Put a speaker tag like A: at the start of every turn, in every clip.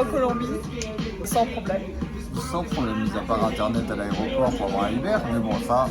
A: en Colombie sans problème.
B: Sans problème, mis à part internet à l'aéroport pour avoir un Uber, mais bon ça...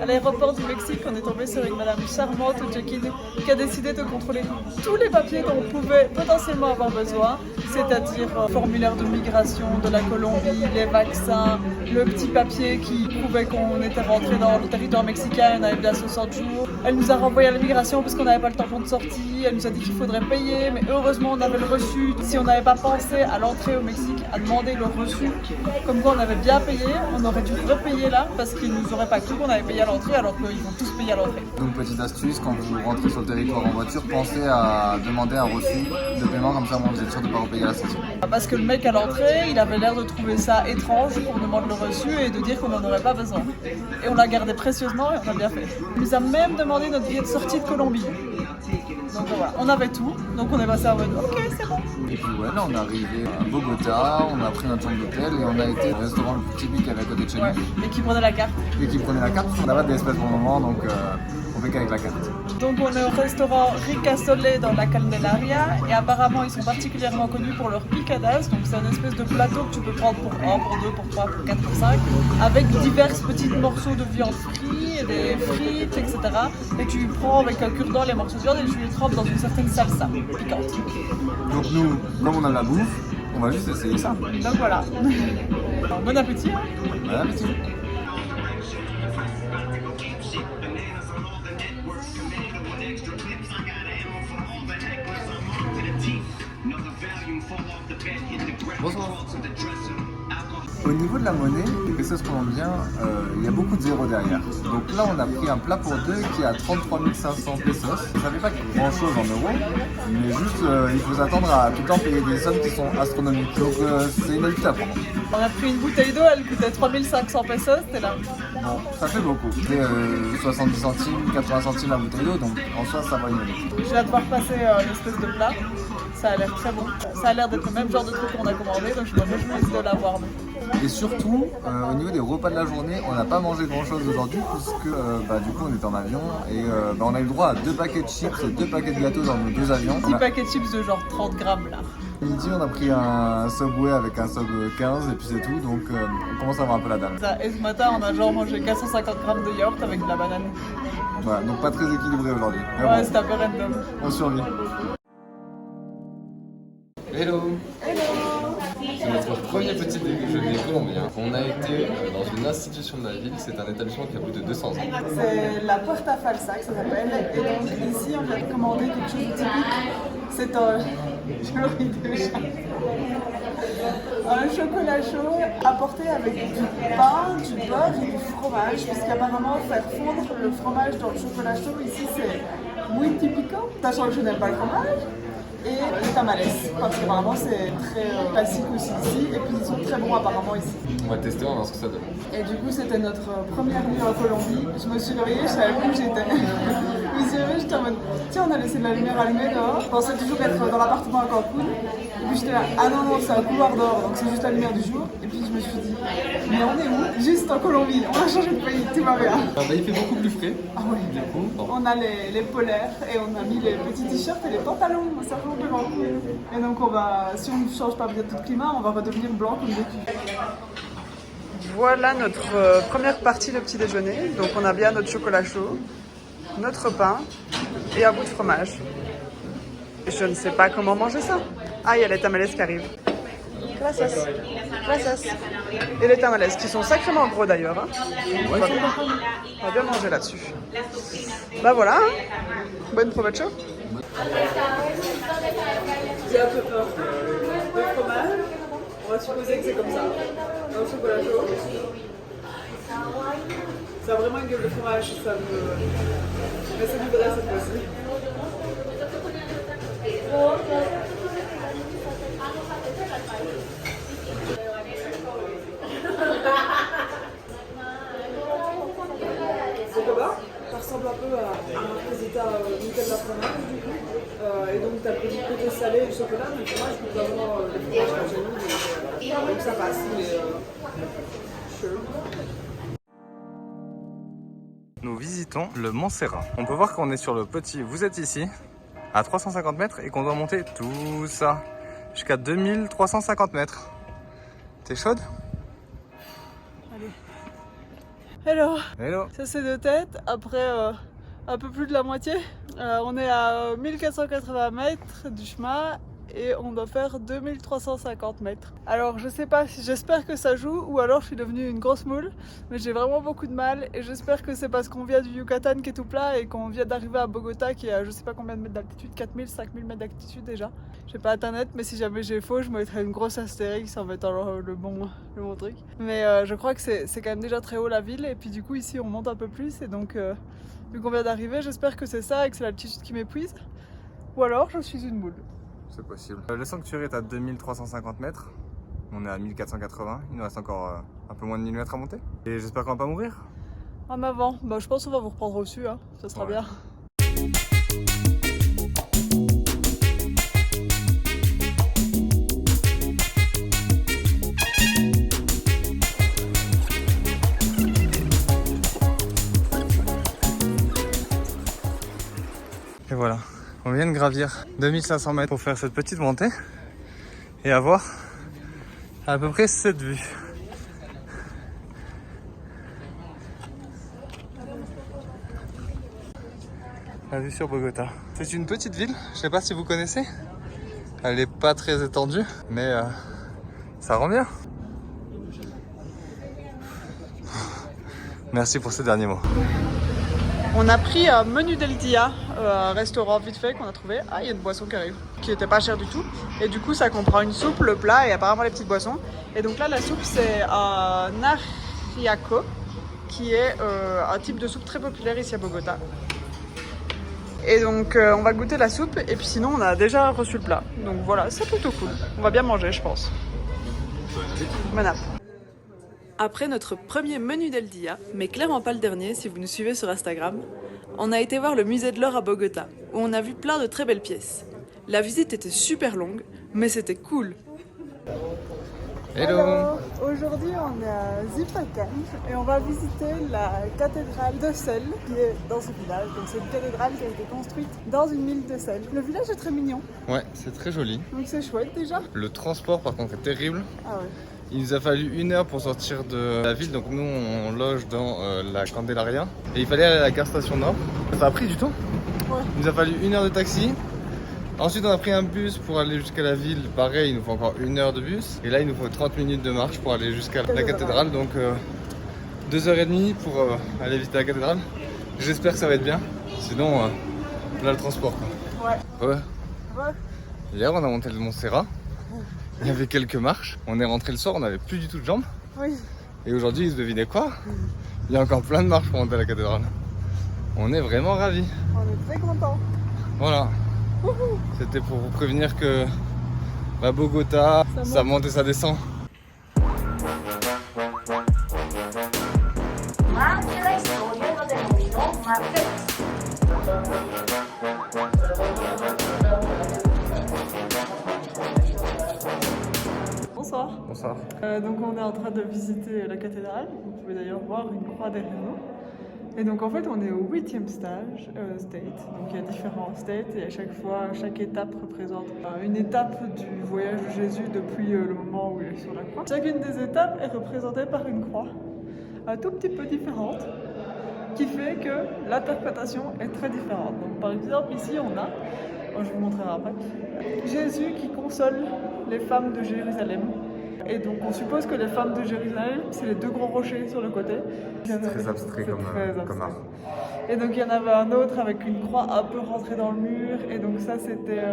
A: À l'aéroport du Mexique, on est tombé sur une madame charmante au check-in qui a décidé de contrôler tous les papiers dont on pouvait potentiellement avoir besoin, c'est-à-dire formulaire de migration de la Colombie, les vaccins, le petit papier qui prouvait qu'on était rentré dans le territoire mexicain et on avait bien 60 jours. Elle nous a renvoyé à l'immigration parce qu'on n'avait pas le tampon de sortie, elle nous a dit qu'il faudrait payer, mais heureusement on avait le reçu. Si on n'avait pas pensé à l'entrée au Mexique, à demander le reçu, comme quoi on avait bien payé, on aurait dû repayer là parce qu'ils nous auraient pas cru qu'on avait payé à l'entrée alors qu'ils vont tous payer à l'entrée.
B: Donc petite astuce, quand vous rentrez sur le territoire en voiture, pensez à demander un reçu de paiement, comme ça vous êtes sûr de ne pas repayer la station.
A: Parce que le mec à l'entrée, il avait l'air de trouver ça étrange qu'on demande le reçu et de dire qu'on n'en aurait pas besoin. Et on l'a gardé précieusement et on a bien fait. Il nous a même demandé notre billet de sortie de Colombie. Donc voilà, on avait tout, donc on est passé en mode ok c'est bon.
B: Et puis ouais, là on est arrivé à Bogota, on a pris notre chambre d'hôtel et on a été au restaurant le plus typique qui avait à côté de chez nous.
A: Ouais, et qui prenait la carte.
B: Et qui prenait la carte, on n'a pas d'espèce pour le moment, donc on fait qu'avec la carte.
A: Donc on est au restaurant Rica Sole dans la Candelaria et apparemment ils sont particulièrement connus pour leurs picadas, donc c'est un espèce de plateau que tu peux prendre pour 1, pour 2, pour 3, pour 4, pour 5, avec divers petits morceaux de viande frits, des frites, etc. Et tu prends avec un cure-dent les morceaux de viande et tu les trempes dans une certaine salsa piquante.
B: Donc nous, comme on a de la bouffe, on va juste essayer ça.
A: Donc voilà. Alors, bon appétit. Hein.
B: Bon appétit. Bonsoir. Au niveau de la monnaie, les pesos colombiens, il y a beaucoup de zéros derrière. Donc là, on a pris un plat pour deux qui est à 33 500 pesos. Ça ne fait pas grand chose en euros, mais juste il faut s'attendre à tout le temps payer des sommes qui sont astronomiques. Donc c'est une habitude à prendre.
A: On a pris une bouteille d'eau, elle coûtait 3500 pesos, c'était là.
B: Bon, ça fait beaucoup. C'est 70 centimes, 80 centimes la bouteille d'eau, donc en soi, ça va une monnaie.
A: Je vais devoir passer l'espèce de plat. Ça a l'air très bon. Ça a l'air d'être le même genre de truc qu'on a commandé, donc je me réjouis de l'avoir.
B: Et surtout, au niveau des repas de la journée, on n'a pas mangé grand chose aujourd'hui puisque du coup on était en avion et on a eu le droit à 2 paquets de chips et 2 paquets de gâteaux dans nos 2 avions.
A: 10 paquets de chips de genre 30 grammes là.
B: Midi on a pris un Subway avec un Sub 15 et puis c'est tout, donc on commence à avoir un peu la dalle.
A: Et ce matin on a genre mangé 450 grammes de yaourt avec de la banane.
B: Voilà, donc pas très équilibré aujourd'hui.
A: Ouais, bon, c'est un peu random.
B: On survit.
C: Hello. C'est notre premier petit déjeuner colombien. On a été dans une institution de la ville, c'est un établissement qui a plus de 200 ans.
A: C'est la Puerta Falsa que ça s'appelle. Et donc ici on vient de commander quelque chose de typique. C'est un... un chocolat chaud apporté avec du pain, du beurre et du fromage. Puisqu'apparemment faire fondre le fromage dans le chocolat chaud ici c'est muy typico. Sachant que je n'aime pas le fromage. Et les tamales, parce qu'apparemment c'est très classique aussi ici, et puis ils sont très bons apparemment ici.
C: On va tester, on va voir ce que ça donne.
A: Et du coup c'était notre première nuit en Colombie, je me suis réveillée, je savais plus où j'étais. Je me suis réveillée, j'étais en mode, tiens on a laissé de la lumière allumée dehors, je pensais toujours être dans l'appartement à Cancun, et puis j'étais là, ah non c'est un couloir dehors, donc c'est juste la lumière du jour, et puis je me suis dit, mais on est où? Juste en Colombie, on a changé de pays, tout va bien.
C: Il fait beaucoup plus frais.
A: Ah ouais.
C: Du coup, bon.
A: On a les polaires et on a mis les petits t-shirts et les pantalons, ça change de grand coup. Et donc si on ne change pas bientôt de climat, on va redevenir blanc comme des culs. Voilà notre première partie de petit déjeuner. Donc on a bien notre chocolat chaud, notre pain et un bout de fromage. Et je ne sais pas comment manger ça. Ah, il y a les tamales qui arrivent. Gracias. Gracias. Et les tamales qui sont sacrément gros d'ailleurs. Hein. On va bien manger là-dessus. Bah voilà. Hein. Bonne provecho. J'ai un peu peur. Le fromage, on va supposer que c'est comme ça. Dans le chocolat chaud. Ça a vraiment une gueule de fromage, ça me... Mais c'est du vrai cette fois-ci. C'est comment? Parce ressemble un peu à Marquesita Nutella fromage du coup. Et donc t'as le petit côté salé du chocolat, mais le fromage peut vraiment le fromage chez nous. Donc ça passe, mais sure.
B: Nous visitons le Mont Serra. On peut voir qu'on est sur le petit, vous êtes ici, à 350 mètres et qu'on doit monter tout ça jusqu'à 2350 mètres. T'es chaude?
A: Allez. Hello.
B: Hello.
A: Ça c'est de tête, après un peu plus de la moitié. On est à 1480 mètres du chemin et on doit faire 2350 mètres. Alors je sais pas, j'espère que ça joue ou alors je suis devenue une grosse moule, mais j'ai vraiment beaucoup de mal et j'espère que c'est parce qu'on vient du Yucatan qui est tout plat et qu'on vient d'arriver à Bogota qui est à je sais pas combien de mètres d'altitude, 4000, 5000 mètres d'altitude déjà. J'ai pas internet, mais si jamais j'ai faux, je mettrai une grosse astérix en mettant le bon truc. Mais je crois que c'est quand même déjà très haut la ville et puis du coup ici on monte un peu plus et donc vu qu'on vient d'arriver, j'espère que c'est ça et que c'est l'altitude qui m'épuise. Ou alors je suis une moule.
B: C'est possible. Le sanctuaire est à 2350 mètres. On est à 1480. Il nous reste encore un peu moins de 1000 mètres à monter. Et j'espère qu'on va pas mourir.
A: En avant. Bah, je pense qu'on va vous reprendre au-dessus. Hein. Ça sera bien.
B: Et voilà. On vient de gravir 2500 mètres pour faire cette petite montée et avoir à peu près cette vue. La vue sur Bogota. C'est une petite ville, je sais pas si vous connaissez. Elle est pas très étendue, mais ça rend bien. Merci pour ces derniers mots.
A: On a pris un menu del dia, un restaurant vite fait qu'on a trouvé. Ah, il y a une boisson qui arrive, qui était pas chère du tout. Et du coup, ça comprend une soupe, le plat et apparemment les petites boissons. Et donc là, la soupe, c'est un ajiaco, qui est un type de soupe très populaire ici à Bogota. Et donc, on va goûter la soupe. Et puis sinon, on a déjà reçu le plat. Donc voilà, c'est plutôt cool. On va bien manger, je pense. Bon app. Après notre premier menu del dia, mais clairement pas le dernier si vous nous suivez sur Instagram, on a été voir le musée de l'or à Bogota, où on a vu plein de très belles pièces. La visite était super longue, mais c'était cool.
B: Hello.
A: Aujourd'hui on est à Zipaquén et on va visiter la cathédrale de sel qui est dans ce village. Donc c'est une cathédrale qui a été construite dans une mine de sel. Le village est très mignon.
B: Ouais, c'est très joli.
A: Donc c'est chouette déjà.
B: Le transport par contre est terrible.
A: Ah ouais.
B: Il nous a fallu 1 heure pour sortir de la ville, donc nous on loge dans la Candelaria et il fallait aller à la gare station Nord. Ça a pris du temps.
A: Ouais.
B: Il nous a fallu 1 heure de taxi. Ensuite on a pris un bus pour aller jusqu'à la ville, pareil il nous faut encore 1 heure de bus. Et là il nous faut 30 minutes de marche pour aller jusqu'à la cathédrale, donc 2h30 pour aller visiter la cathédrale. J'espère que ça va être bien, sinon là le transport quoi.
A: Ouais.
B: Ouais. Hier on a monté le Mont Serra. Il y avait quelques marches, on est rentré le soir, on n'avait plus du tout de jambes.
A: Oui.
B: Et aujourd'hui, devinez quoi? Il y a encore plein de marches pour monter à la cathédrale. On est vraiment ravis.
A: On est très contents.
B: Voilà. C'était pour vous prévenir que Bogota, ça monte et ça descend.
A: Bonsoir.
B: Bonsoir.
A: Donc on est en train de visiter la cathédrale. Vous pouvez d'ailleurs voir une croix derrière nous. Et donc en fait on est au 8e state. Donc il y a différents states et à chaque fois, chaque étape représente une étape du voyage de Jésus depuis le moment où il est sur la croix. Chacune des étapes est représentée par une croix, un tout petit peu différente, qui fait que l'interprétation est très différente. Donc par exemple ici on a, je vous montrerai après, Jésus qui console les femmes de Jérusalem. Et donc on suppose que les femmes de Jérusalem, c'est les deux gros rochers sur le côté.
B: C'est très abstrait comme art.
A: Et donc il y en avait un autre avec une croix un peu rentrée dans le mur. Et donc ça c'était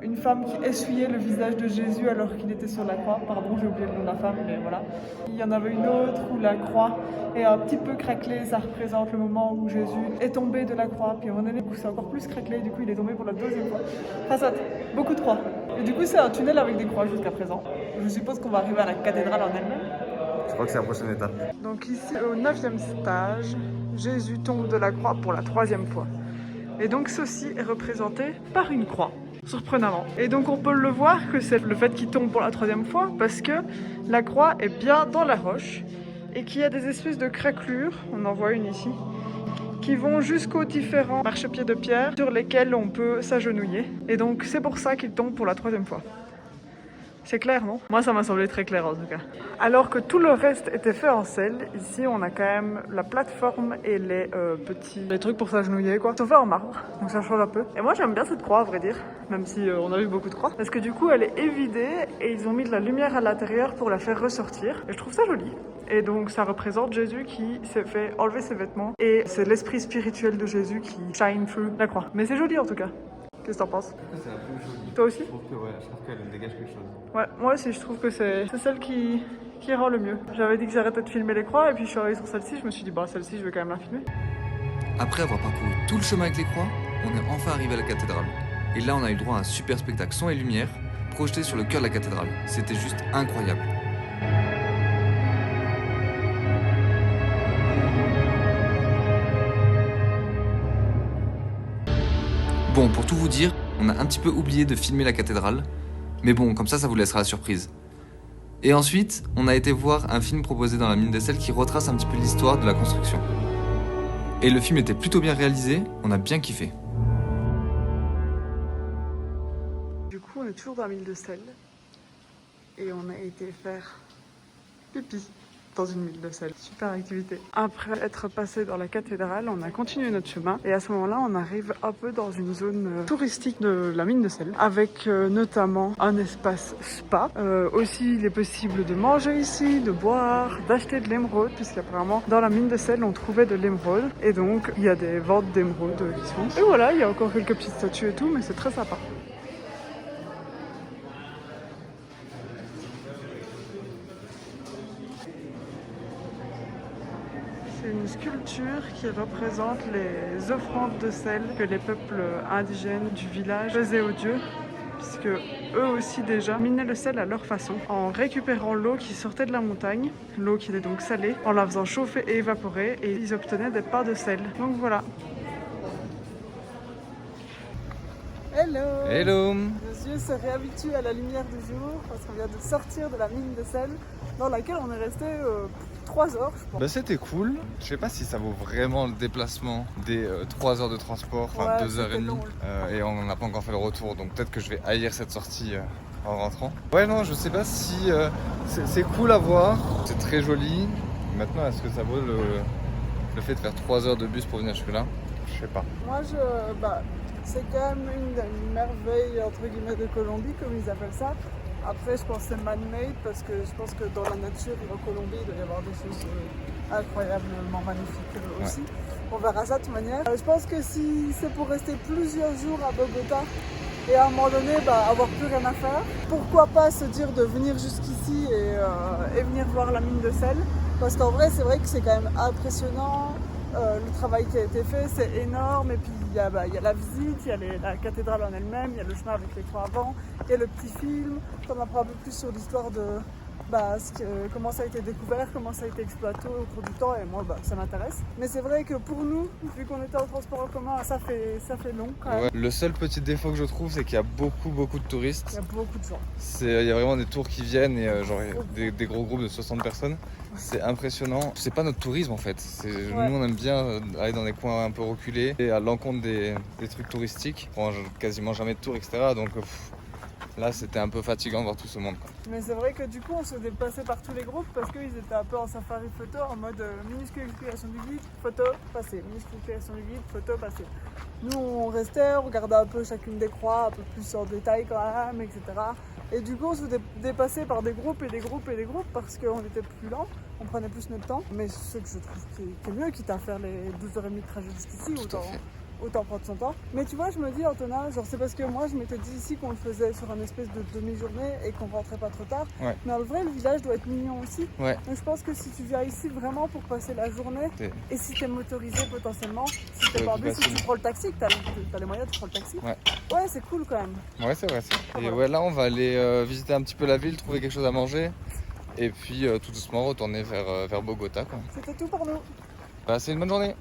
A: une femme qui essuyait le visage de Jésus alors qu'il était sur la croix. Pardon, j'ai oublié le nom de la femme, mais voilà. Il y en avait une autre où la croix est un petit peu craquelée. Ça représente le moment où Jésus est tombé de la croix. Puis à un moment donné, c'est encore plus craquelé. Du coup il est tombé pour la deuxième fois. Enfin ça, beaucoup de croix. Et du coup c'est un tunnel avec des croix jusqu'à présent. Je suppose qu'on va arriver à la cathédrale en elle-même.
B: Je crois que c'est la prochaine étape.
A: Donc ici au 9e stage, Jésus tombe de la croix pour la 3e fois. Et donc ceci est représenté par une croix, surprenamment. Et donc on peut le voir que c'est le fait qu'il tombe pour la 3e fois parce que la croix est bien dans la roche et qu'il y a des espèces de craquelures, on en voit une ici, qui vont jusqu'aux différents marchepieds de pierre sur lesquels on peut s'agenouiller. Et donc c'est pour ça qu'il tombe pour la 3e fois. C'est clair, non? Moi, ça m'a semblé très clair en tout cas. Alors que tout le reste était fait en sel, ici on a quand même la plateforme et les trucs pour s'agenouiller quoi. Ils sont faits en marbre, donc ça change un peu. Et moi j'aime bien cette croix à vrai dire, même si on a vu beaucoup de croix. Parce que du coup elle est évidée et ils ont mis de la lumière à l'intérieur pour la faire ressortir. Et je trouve ça joli. Et donc ça représente Jésus qui s'est fait enlever ses vêtements. Et c'est l'esprit spirituel de Jésus qui shine through la croix. Mais c'est joli en tout cas. Qu'est-ce que t'en penses?
C: C'est un peu joli.
A: Toi aussi?
C: Je trouve qu'elle dégage quelque chose.
A: Ouais, moi aussi je trouve que c'est celle qui rend le mieux. J'avais dit que j'arrêtais de filmer les croix et puis je suis arrivée sur celle-ci, je me suis dit bah celle-ci je vais quand même la filmer.
D: Après avoir parcouru tout le chemin avec les croix, on est enfin arrivé à la cathédrale. Et là on a eu droit à un super spectacle son et lumière projeté sur le cœur de la cathédrale. C'était juste incroyable. Bon, pour tout vous dire, on a un petit peu oublié de filmer la cathédrale, mais bon, comme ça vous laissera la surprise. Et ensuite, on a été voir un film proposé dans la mine des sels qui retrace un petit peu l'histoire de la construction. Et le film était plutôt bien réalisé, on a bien kiffé.
A: Du coup, on est toujours dans la mine de sel et on a été faire pipi dans une mine de sel. Super activité. Après être passé dans la cathédrale, on a continué notre chemin et à ce moment-là, on arrive un peu dans une zone touristique de la mine de sel avec notamment un espace spa. Aussi, il est possible de manger ici, de boire, d'acheter de l'émeraude puisqu'apparemment dans la mine de sel, on trouvait de l'émeraude et donc il y a des ventes d'émeraude qui sont. Et voilà, il y a encore quelques petites statues et tout, mais c'est très sympa. C'est une sculpture qui représente les offrandes de sel que les peuples indigènes du village faisaient aux dieux, puisque eux aussi déjà minaient le sel à leur façon, en récupérant l'eau qui sortait de la montagne, l'eau qui était donc salée, en la faisant chauffer et évaporer, et ils obtenaient des pains de sel. Donc voilà. Hello!
D: Hello!
A: Nos yeux se réhabituent à la lumière du jour parce qu'on vient de sortir de la mine de sel dans laquelle on est resté 3 heures, je pense.
C: Bah c'était cool. Je sais pas si ça vaut vraiment le déplacement des 3 heures de transport, enfin
A: Ouais,
C: 2h30.
A: long.
C: Et on n'a pas encore fait le retour, donc peut-être que je vais haïr cette sortie en rentrant. Ouais non, je sais pas si c'est cool à voir, c'est très joli. Maintenant, est-ce que ça vaut le fait de faire 3 heures de bus pour venir jusque-là? Je sais pas.
A: Moi, c'est quand même une merveille entre guillemets de Colombie, comme ils appellent ça. Après, je pense que c'est man-made parce que je pense que dans la nature en Colombie, il doit y avoir des choses incroyablement magnifiques aussi. Ouais. On verra ça de toute manière. Je pense que si c'est pour rester plusieurs jours à Bogota et à un moment donné avoir plus rien à faire, pourquoi pas se dire de venir jusqu'ici et venir voir la mine de sel. Parce qu'en vrai, c'est vrai que c'est quand même impressionnant. Le travail qui a été fait, c'est énorme. Et puis il y a la visite, il y a la cathédrale en elle-même, il y a le chemin avec les croix avant, il y a le petit film. On apprend un peu plus sur l'histoire de comment ça a été découvert, comment ça a été exploité au cours du temps. Et moi, ça m'intéresse. Mais c'est vrai que pour nous, vu qu'on était en transport en commun, ça fait long quand même.
C: Ouais. Le seul petit défaut que je trouve, c'est qu'il y a beaucoup de touristes.
A: Il y a beaucoup de gens.
C: Il y a vraiment des tours qui viennent et genre des gros groupes de 60 personnes. C'est impressionnant. C'est pas notre tourisme en fait. Ouais. Nous on aime bien aller dans des coins un peu reculés et à l'encontre des trucs touristiques. On mange quasiment jamais de tours, etc. Donc là c'était un peu fatigant de voir tout ce monde. Quoi.
A: Mais c'est vrai que du coup on se dépassait par tous les groupes parce qu'ils étaient un peu en safari photo en mode minuscule explication du guide, photo, passé, minuscule explication du guide, photo, passé. Nous on restait, on regardait un peu chacune des croix, un peu plus en détail quand même, etc. Et du coup on se dépassait par des groupes et des groupes et des groupes parce qu'on était plus lent, on prenait plus notre temps. Mais ce que je trouve qui est mieux, quitte à faire les 12h30 de trajet jusqu'ici, autant prendre son temps. Mais tu vois, je me dis, Antonin, genre c'est parce que moi je m'étais dit ici qu'on le faisait sur un espèce de demi-journée et qu'on rentrait pas trop tard. Ouais. Mais en vrai, le village doit être mignon aussi. Ouais. Donc je pense que si tu viens ici vraiment pour passer la journée, et si t'es motorisé potentiellement, si t'es pas en bus, si tu prends le taxi, que t'as les moyens de prendre le taxi. Ouais, c'est cool quand même.
C: Ouais, c'est vrai. Et ouais, là on va aller visiter un petit peu la ville, trouver quelque chose à manger. Et puis tout doucement retourner vers Bogota. Quoi.
A: C'était tout pour nous.
C: Passez une bonne journée.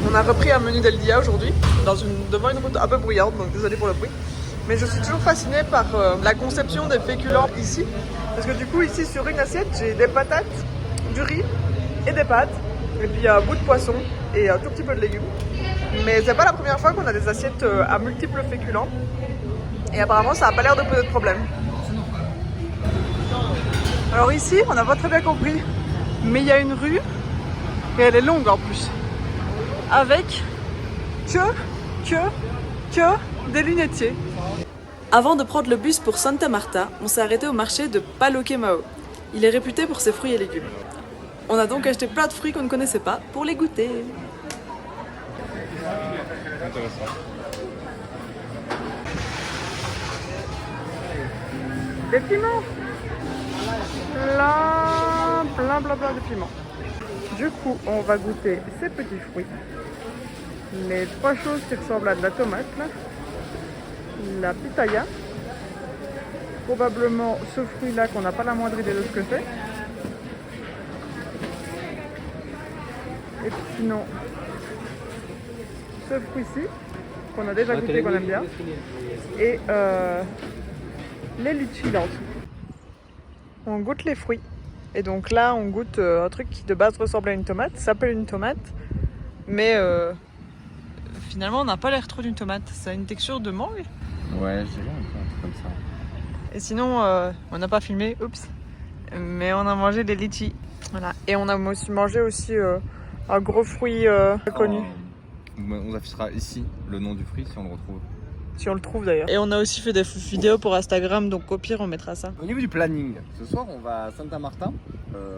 A: On a repris un menu d'El Dia aujourd'hui, devant une route un peu bruyante, donc désolé pour le bruit. Mais je suis toujours fascinée par la conception des féculents ici. Parce que du coup, ici, sur une assiette, j'ai des patates, du riz et des pâtes. Et puis un bout de poisson et un tout petit peu de légumes. Mais c'est pas la première fois qu'on a des assiettes à multiples féculents. Et apparemment, ça n'a pas l'air de poser de problème. Alors ici, on n'a pas très bien compris. Mais il y a une rue, et elle est longue en plus. Avec que des lunetiers. Avant de prendre le bus pour Santa Marta, on s'est arrêté au marché de Palo Quemao. Il est réputé pour ses fruits et légumes. On a donc acheté plein de fruits qu'on ne connaissait pas pour les goûter.
C: Intéressant.
A: Des piments. Plein de piments. Du coup, on va goûter ces petits fruits. Les trois choses qui ressemblent à de la tomate, là. La pitaya. Probablement ce fruit-là qu'on n'a pas la moindre idée de ce que c'est. Et puis sinon, ce fruit-ci, qu'on a déjà goûté, qu'on aime bien. Et les litchis là en dessous. On goûte les fruits. Et donc là, on goûte un truc qui de base ressemble à une tomate, s'appelle une tomate. Mais finalement, on n'a pas l'air trop d'une tomate. Ça a une texture de mangue.
B: Ouais, je dirais un truc comme ça.
A: Et sinon, on n'a pas filmé, oups. Mais on a mangé des litchis. Voilà. Et on a aussi mangé un gros fruit connu.
C: On affichera ici le nom du fruit si on le retrouve.
A: Si on le trouve d'ailleurs. Et on a aussi fait des vidéos pour Instagram, donc au pire on mettra ça.
B: Au niveau du planning, ce soir on va à Santa Marta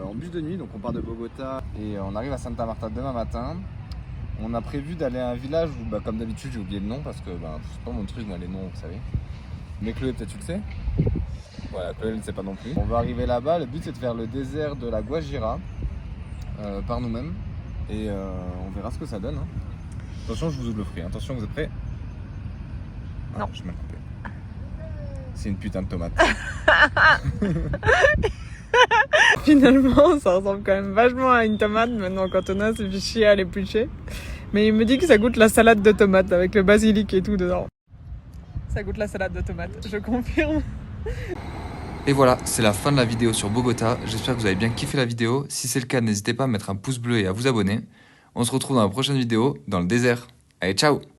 B: en bus de nuit, donc on part de Bogota et on arrive à Santa Marta demain matin. On a prévu d'aller à un village où, comme d'habitude, j'ai oublié le nom parce que c'est pas mon truc, moi les noms, vous savez. Mais Chloé, peut-être tu le sais. Voilà, Chloé ne sait pas non plus. On va arriver là-bas, le but c'est de faire le désert de la Guajira par nous-mêmes et on verra ce que ça donne. Hein. Attention, je vous ouvre le fruit. Attention, vous êtes prêts?
A: Non.
B: Je suis mal coupé. C'est une putain de tomate.
A: Finalement, ça ressemble quand même vachement à une tomate. Maintenant, quand on a, c'est fait chier à l'éplucher. Mais il me dit que ça goûte la salade de tomate avec le basilic et tout dedans. Ça goûte la salade de tomate, je confirme.
D: Et voilà, c'est la fin de la vidéo sur Bogota. J'espère que vous avez bien kiffé la vidéo. Si c'est le cas, n'hésitez pas à mettre un pouce bleu et à vous abonner. On se retrouve dans la prochaine vidéo, dans le désert. Allez, ciao!